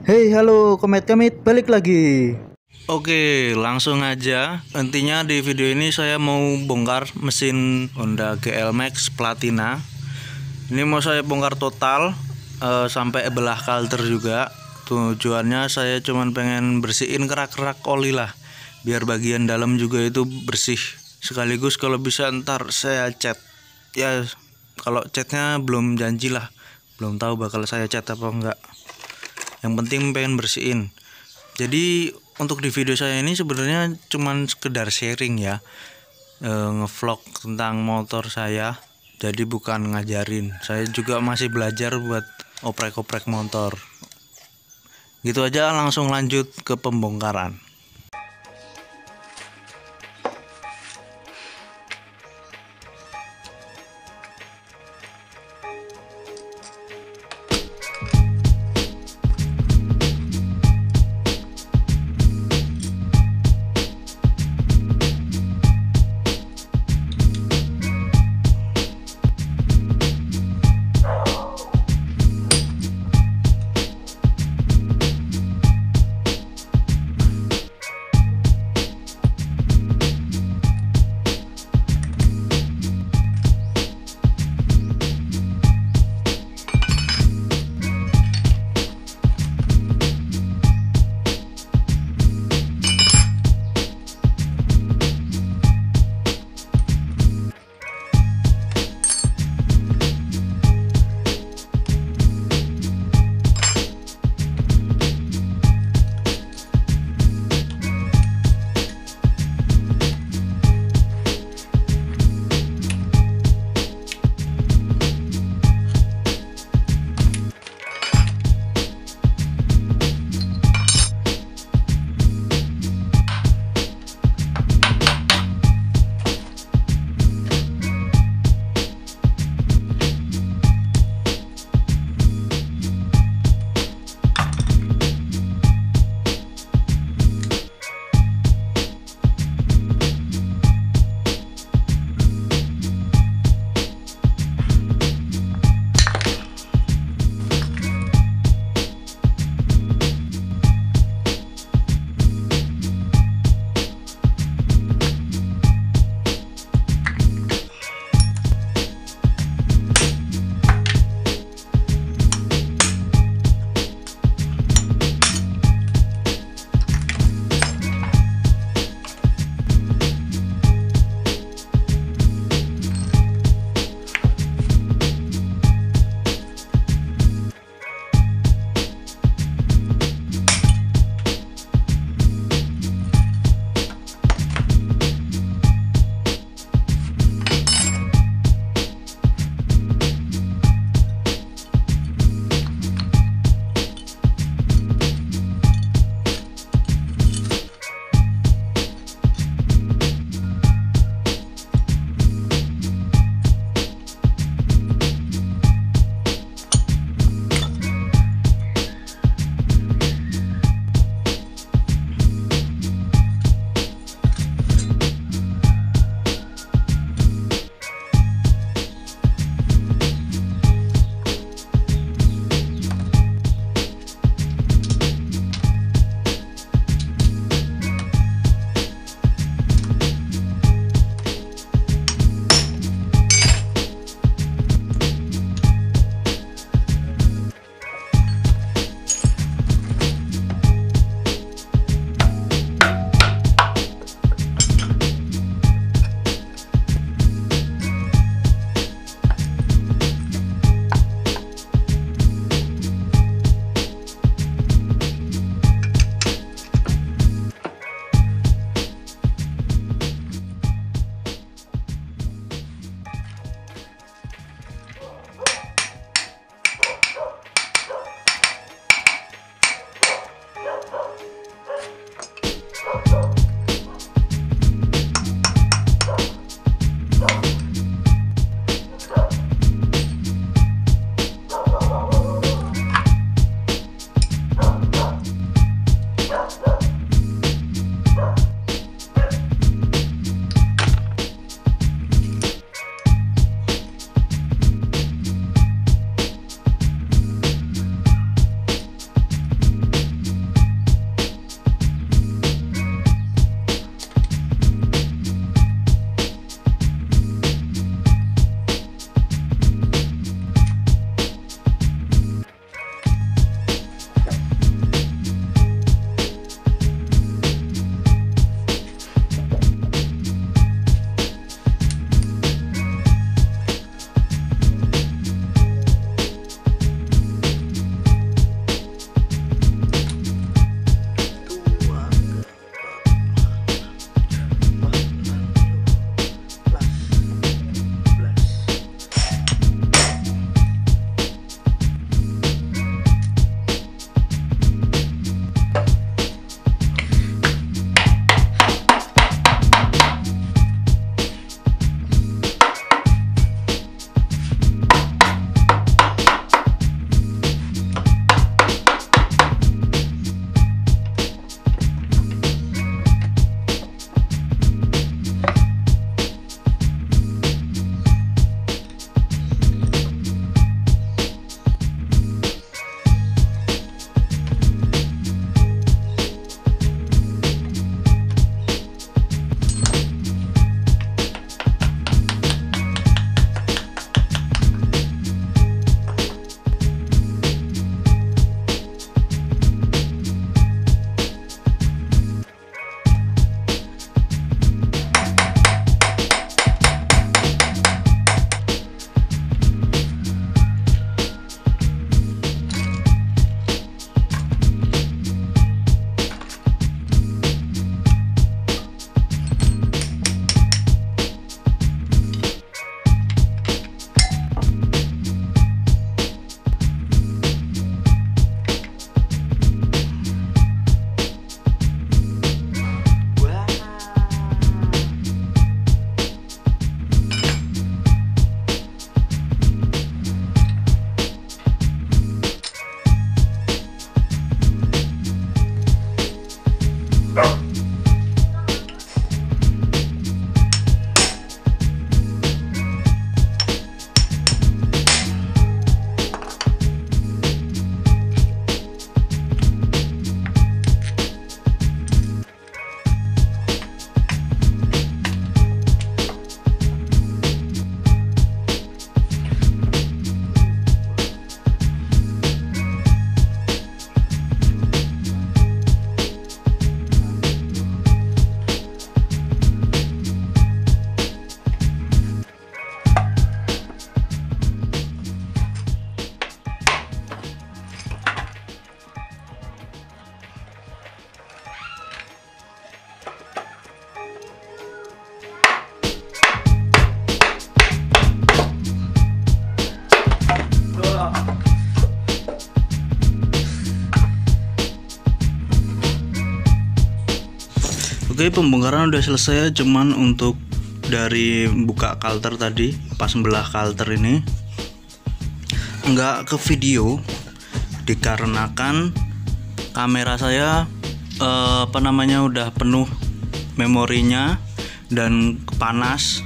Hey, halo Komet Kamit, balik lagi. Oke, langsung aja. Intinya di video ini saya mau bongkar mesin Honda GL Max Platina. Ini mau saya bongkar total sampai belah kalter juga. Tujuannya saya cuman pengen bersihin kerak-kerak oli lah, biar bagian dalam juga itu bersih. Sekaligus kalau bisa ntar saya cat. Ya, kalau catnya belum janji lah, belum tahu bakal saya cat apa enggak. Yang penting pengen bersihin. Jadi untuk di video saya ini sebenarnya cuman sekedar sharing ya, ngevlog tentang motor saya. Jadi bukan ngajarin. Saya juga masih belajar buat oprek-oprek motor. Gitu aja, langsung lanjut ke pembongkaran. Oke, pembongkaran udah selesai, cuman untuk dari buka kalter tadi, pas membelah kalter ini nggak ke video dikarenakan kamera saya udah penuh memorinya dan panas.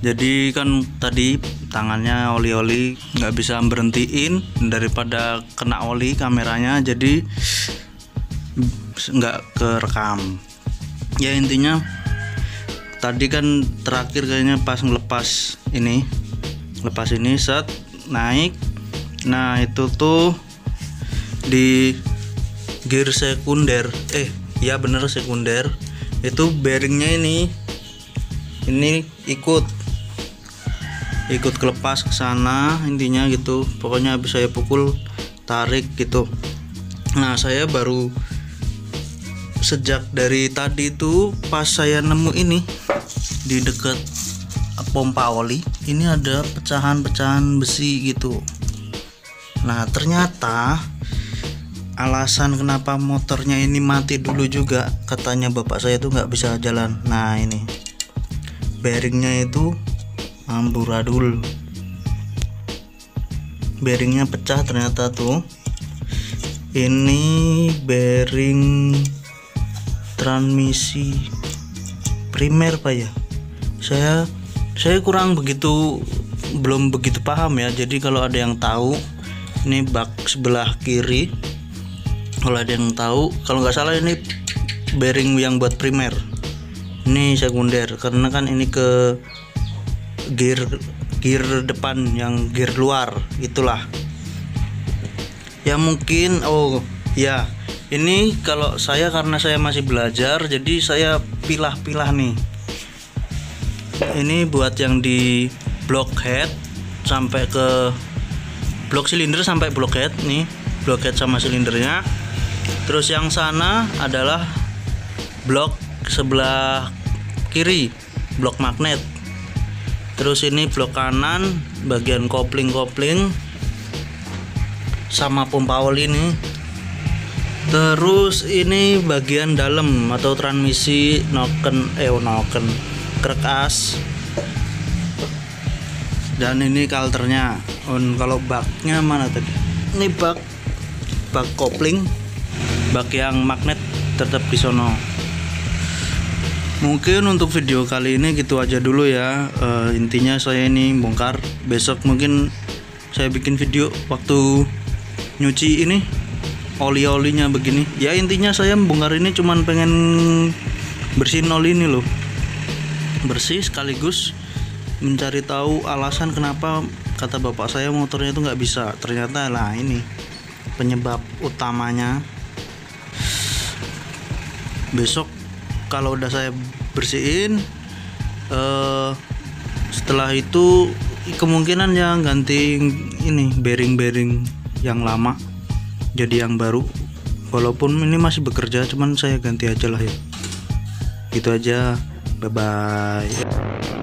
Jadi kan tadi tangannya oli-oli, nggak bisa berhentiin daripada kena oli kameranya, jadi nggak kerekam. Ya intinya tadi kan terakhir kayaknya pas ngelepas ini, set naik. Nah itu tuh di gear sekunder, ya bener sekunder, itu bearingnya ini ikut kelepas ke sana intinya gitu. Pokoknya habis saya pukul tarik gitu. Nah saya baru sejak dari tadi tuh pas saya nemu ini di dekat pompa oli ini ada pecahan-pecahan besi gitu. Nah ternyata alasan kenapa motornya ini mati dulu juga, katanya bapak saya tuh nggak bisa jalan. Nah ini bearingnya itu amburadul, bearingnya pecah ternyata tuh. Ini bearing transmisi primer pak ya, saya belum begitu paham ya. Jadi kalau ada yang tahu, ini bak sebelah kiri, kalau ada yang tahu, kalau nggak salah ini bearing yang buat primer, ini sekunder, karena kan ini ke gear depan, yang gear luar itulah ya mungkin. Oh ya, ini kalau saya, karena saya masih belajar, jadi saya pilah-pilah nih. Ini buat yang di blockhead sampai ke blok silinder sampai blockhead nih, blockhead sama silindernya. Terus yang sana adalah blok sebelah kiri, blok magnet. Terus ini blok kanan bagian kopling sama pompa oli nih. Terus ini bagian dalam atau transmisi noken krek as. Dan ini kalternya. Kalau baknya mana tadi? Ini bak kopling, bak yang magnet tetap di sono. Mungkin untuk video kali ini gitu aja dulu ya. Intinya saya ini bongkar. Besok mungkin saya bikin video waktu nyuci ini oli-olinya begini ya. Intinya saya bongkar ini cuman pengen bersihin oli ini loh, bersih sekaligus mencari tahu alasan kenapa kata bapak saya motornya itu nggak bisa. Ternyata lah ini penyebab utamanya. Besok kalau udah saya bersihin, setelah itu kemungkinan ya ganti ini bearing yang lama jadi yang baru. Walaupun ini masih bekerja, cuman saya ganti aja lah ya. Gitu aja, bye bye.